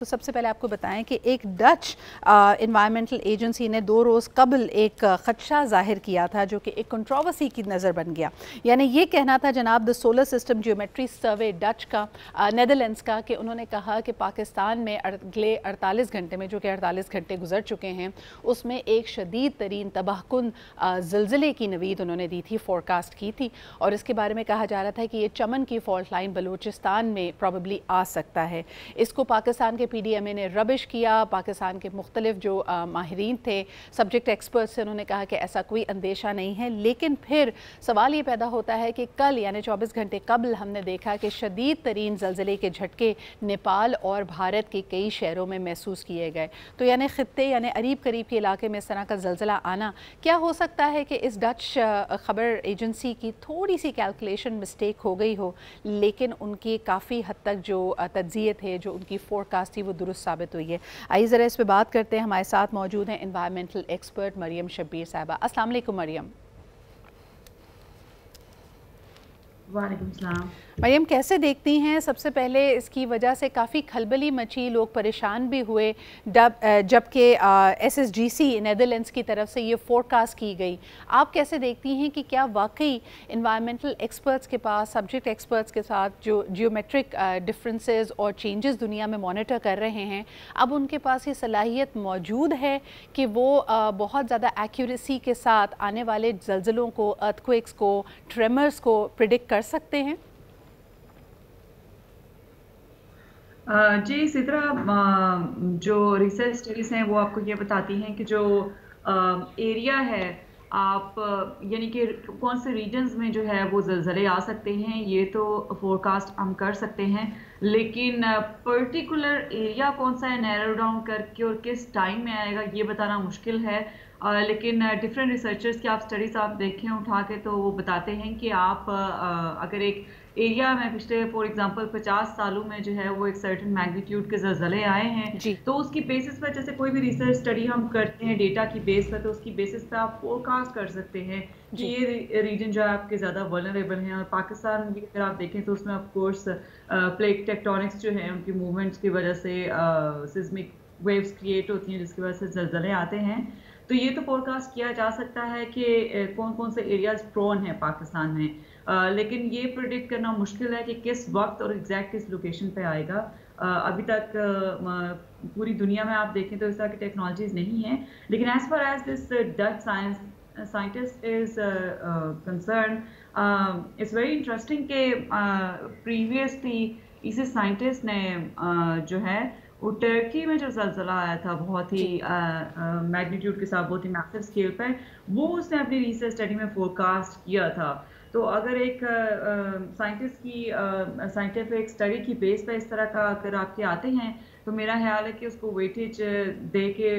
तो सबसे पहले आपको बताएं कि एक डच इन्वायरमेंटल एजेंसी ने 2 रोज़ कबल एक ख़दशा ज़ाहिर किया था जो कि एक कंट्रोवर्सी की नज़र बन गया। यानी ये कहना था जनाब the solar system geometry survey Dutch का नेदरलैंड्स का कि उन्होंने कहा कि पाकिस्तान में अगले 48 घंटे में, जो कि 48 घंटे गुजर चुके हैं, उसमें एक शदीद तरीन तबाहकुन ज़िलज़िले की नवीद उन्होंने दी थी, फोरकास्ट की थी। और इसके बारे में कहा जा रहा था कि ये चमन की फ़ॉल्ट लाइन बलूचिस्तान में प्रॉबली आ सकता है। इसको पाकिस्तान के PDMA ने रबिश किया। पाकिस्तान के मुख्तलिफ जो माहिरीन थे, सब्जेक्ट एक्सपर्ट्स से, उन्होंने कहा कि ऐसा कोई अंदेशा नहीं है। लेकिन फिर सवाल ये पैदा होता है कि कल यानी 24 घंटे कबल हमने देखा कि शदीद तरीन ज़लज़ले के झटके नेपाल और भारत के कई शहरों में महसूस किए गए। तो यानी ख़ित्ते यानी अरीब करीब के इलाके में इस तरह का ज़लज़ला आना, क्या हो सकता है कि इस डच ख़बर एजेंसी की थोड़ी सी कैलकुलेशन मिस्टेक हो गई हो, लेकिन उनकी काफ़ी हद तक जो तज्ज़िये थे, जो उनकी फोरकास्ट थी, वो दुरुस्त साबित हुई है। आइए ज़रा इस पर बात करते हैं। हमारे साथ मौजूद हैं एनवायरमेंटल एक्सपर्ट मरियम शब्बीर साहिबा। अस्सलाम वालेकुम मरियम। वालेकुम सलाम। मरियम, कैसे देखती हैं? सबसे पहले इसकी वजह से काफ़ी खलबली मची, लोग परेशान भी हुए जबकि SSGC नेदरलैंड्स की तरफ से ये फोरकास्ट की गई। आप कैसे देखती हैं कि क्या वाकई इन्वायरमेंटल एक्सपर्ट्स के पास, सब्जेक्ट एक्सपर्ट्स के साथ जो जियोमेट्रिक डिफरेंसेस और चेंजेस दुनिया में मॉनिटर कर रहे हैं, अब उनके पास ये सलाहियत मौजूद है कि वो बहुत ज़्यादा एक्यूरेसी के साथ आने वाले ज़लज़लों को, अर्थक्वेक्स को, ट्रेमर्स को प्रिडिक्ट कर सकते हैं? जी, इसी तरह जो रिसर्च स्टडीज़ हैं वो आपको ये बताती हैं कि जो एरिया है, आप यानी कि कौन से रीजन्स में जो है वो ज़लज़ले आ सकते हैं, ये तो फोरकास्ट हम कर सकते हैं। लेकिन पर्टिकुलर एरिया कौन सा है, नैरो डाउन करके और किस टाइम में आएगा, ये बताना मुश्किल है। लेकिन डिफरेंट रिसर्चर्स की आप स्टडीज़ आप देखें उठा के, तो वो बताते हैं कि आप अगर एक एरिया में पिछले फॉर एग्जांपल 50 सालों में जो है वो एक सर्टेन मैग्नीट्यूड के ज़लज़ले आए हैं, जी तो उसकी बेसिस पर, जैसे कोई भी रिसर्च स्टडी हम करते हैं डेटा की बेस पर, तो उसकी बेसिस पर आप फोरकास्ट कर सकते हैं कि जी ये रीजन जो है आपके ज़्यादा वल्नरेबल हैं। और पाकिस्तान भी अगर आप देखें तो उसमें ऑफ कोर्स प्लेट टेक्टोनिक्स जो है उनकी मूवमेंट्स की वजह से सिस्मिक वेव्स क्रिएट होती हैं, जिसकी वजह से ज़लज़ले आते हैं। तो ये तो फोरकास्ट किया जा सकता है कि कौन कौन से एरियाज प्रोन हैं पाकिस्तान में। लेकिन ये प्रिडिक्ट करना मुश्किल है कि किस वक्त और एग्जैक्ट किस लोकेशन पे आएगा। अभी तक पूरी दुनिया में आप देखें तो इस तरह की टेक्नोलॉजीज नहीं है। लेकिन as far as this Dutch scientist is concern, it's very interesting कि प्रीवियसली इसी साइंटिस्ट ने जो है वो टर्की में जो ज़लज़ला आया था बहुत ही मैग्नीट्यूड के साथ, बहुत ही मैसिव स्केल पर, वो उसने अपनी रिसर्च स्टडी में फोरकास्ट किया था। तो अगर एक साइंटिस्ट की साइंटिफिक स्टडी की बेस पर इस तरह का अगर आपके आते हैं, तो मेरा ख्याल है कि उसको वेटेज दे के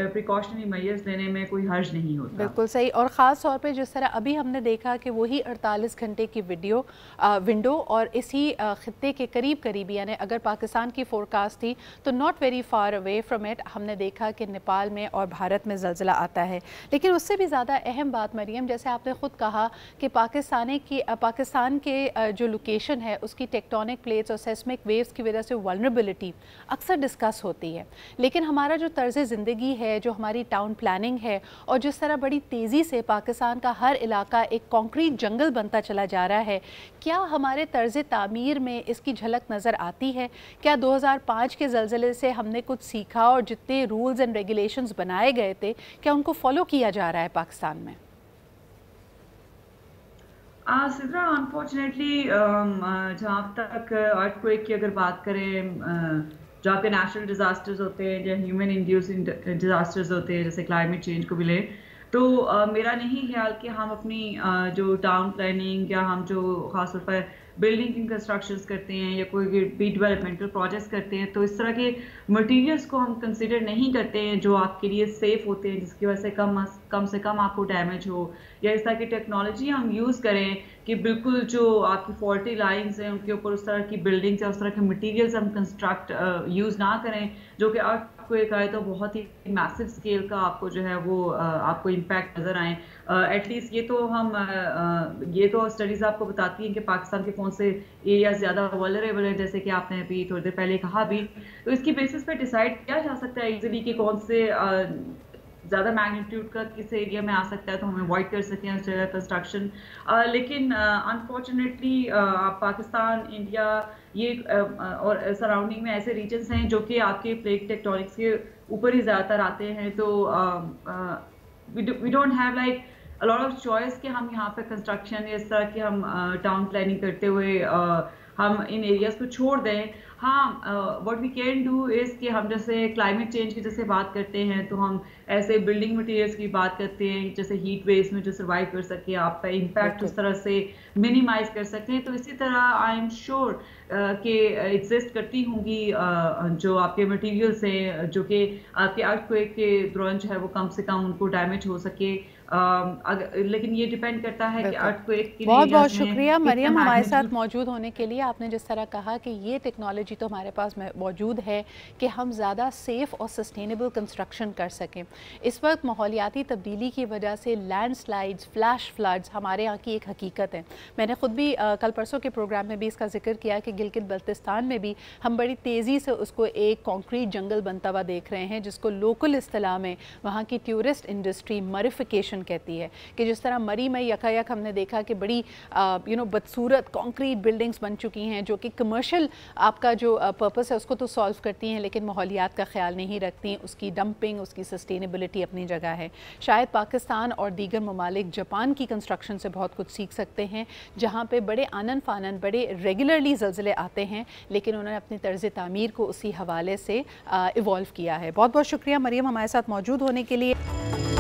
प्रिकॉशनरी मेजर्स लेने में कोई हर्ज नहीं होता। बिल्कुल सही। और ख़ास तौर पे जिस तरह अभी हमने देखा कि वही 48 घंटे की विंडो और इसी ख़ित्ते के करीब करीब, यानी अगर पाकिस्तान की फोरकास्ट थी तो not very far away from it, हमने देखा कि नेपाल में और भारत में ज़लज़ला आता है। लेकिन उससे भी ज़्यादा अहम बात मरियम, जैसे आपने ख़ुद कहा कि पाकिस्तान के जो लोकेशन है उसकी टेक्टोनिक प्लेट्स और सेस्मिक वेव्स की वजह से वल्नरेबिलिटी अक्सर डिस्कस होती है। लेकिन हमारा जो तर्ज़ ज़िंदगी है, जो हमारी टाउन प्लानिंग है, और जिस तरह बड़ी तेज़ी से पाकिस्तान का हर इलाका एक कॉन्क्रीट जंगल बनता चला जा रहा है, क्या हमारे तर्ज़ तामीर में इसकी झलक नज़र आती है? क्या 2005 के ज़लज़ले से हमने कुछ सीखा और जितने रूल्स एंड रेगुलेशंस बनाए गए थे, क्या उनको फॉलो किया जा रहा है पाकिस्तान में? सिद्रा, अनफॉर्चुनेटली जहाँ तक अर्थक्वेक की अगर बात करें, जहाँ पे नेचुरल डिजास्टर्स होते हैं या ह्यूमन इंड्यूस्ड डिजास्टर्स होते हैं, जैसे क्लाइमेट चेंज को भी ले, तो मेरा नहीं ख्याल कि हम अपनी जो टाउन प्लानिंग या हम जो खासतौर पर बिल्डिंग की कंस्ट्रक्शंस करते हैं या कोई भी डेवलपमेंटल प्रोजेक्ट्स करते हैं, तो इस तरह के मटेरियल्स को हम कंसिडर नहीं करते हैं जो आपके लिए सेफ होते हैं, जिसकी वजह से कम से कम आपको डैमेज हो, या इस तरह की टेक्नोलॉजी हम यूज़ करें कि बिल्कुल जो आपकी फॉल्टी लाइंस हैं उनके ऊपर उस तरह की बिल्डिंग्स या उस तरह के मटेरियल्स हम कंस्ट्रक्ट यूज़ ना करें, जो कि आपको एक आए तो बहुत ही मैसिव स्केल का आपको जो है वो आपको इम्पैक्ट नज़र आए। एटलीस्ट ये तो स्टडीज़ आपको बताती हैं कि पाकिस्तान के कौन से एरिया ज़्यादा वल्नरेबल हैं, जैसे कि आपने अभी थोड़ी देर पहले कहा भी। तो इसकी बेसिस पे डिसाइड किया जा सकता है इजीली कि कौन से ज़्यादा मैग्नीट्यूड का किस एरिया में आ सकता है, तो हम अवॉइड कर सकते हैं उस जगह कंस्ट्रक्शन। लेकिन अनफॉर्चुनेटली पाकिस्तान, इंडिया ये और सराउंडिंग में ऐसे रीजन्स हैं जो कि आपके प्लेट टेक्टोनिक्स के ऊपर ही ज़्यादातर आते हैं। तो we don't have like a lot of choice कि हम यहाँ पे कंस्ट्रक्शन इस तरह की हम टाउन प्लानिंग करते हुए हम इन एरियाज को छोड़ दें। हाँ, what we can do is कि हम जैसे क्लाइमेट चेंज की जैसे बात करते हैं, तो हम ऐसे बिल्डिंग मटेरियल्स की बात करते हैं, जैसे हीट वेव्स में जो सर्वाइव कर सके, आपका इम्पैक्ट उस तरह से मिनिमाइज कर सकते हैं। तो इसी तरह आई एम श्योर कि एग्जिस्ट करती होंगी जो आपके मटेरियल्स हैं, जो कि आपके अर्थक्वेक के दौरान जो है वो कम से कम उनको डैमेज हो सके। लेकिन ये डिपेंड करता है कि अर्थक्वेक की बहुत बहुत शुक्रिया मरियम हमारे साथ मौजूद होने के लिए। आपने जिस तरह कहा कि ये टेक्नोलॉजी तो हमारे पास मौजूद है कि हम ज़्यादा सेफ़ और सस्टेनेबल कंस्ट्रक्शन कर सकें। इस वक्त माहौलियाती तब्दीली की वजह से लैंडस्लाइड्स, फ्लैश फ्लड्स हमारे यहाँ की एक हकीकत है। मैंने ख़ुद भी कल परसों के प्रोग्राम में भी इसका जिक्र किया कि गिलगित बल्तिस्तान में भी हम बड़ी तेज़ी से उसको एक कॉन्क्रीट जंगल बनता हुआ देख रहे हैं, जिसको लोकल इस्तिलाह में वहाँ की टूरिस्ट इंडस्ट्री मरिफिकेशन कहती है। कि जिस तरह मरी में यकायक हमने देखा कि बड़ी बदसूरत कॉन्क्रीट बिल्डिंग्स बन चुकी हैं जो कि कमर्शियल आपका जो पर्पस है उसको तो सॉल्व करती हैं, लेकिन माहौलियात का ख्याल नहीं रखती। उसकी डंपिंग, उसकी सस्टेनेबिलिटी अपनी जगह है। शायद पाकिस्तान और दीगर ममालिक जापान की कंस्ट्रक्शन से बहुत कुछ सीख सकते हैं, जहाँ पे बड़े आनन फानन बड़े रेगुलरली ज़लज़ले आते हैं, लेकिन उन्होंने अपनी तर्ज़ तामीर को उसी हवाले से इवॉल्व किया है। बहुत बहुत शुक्रिया मरियम हमारे साथ मौजूद होने के लिए।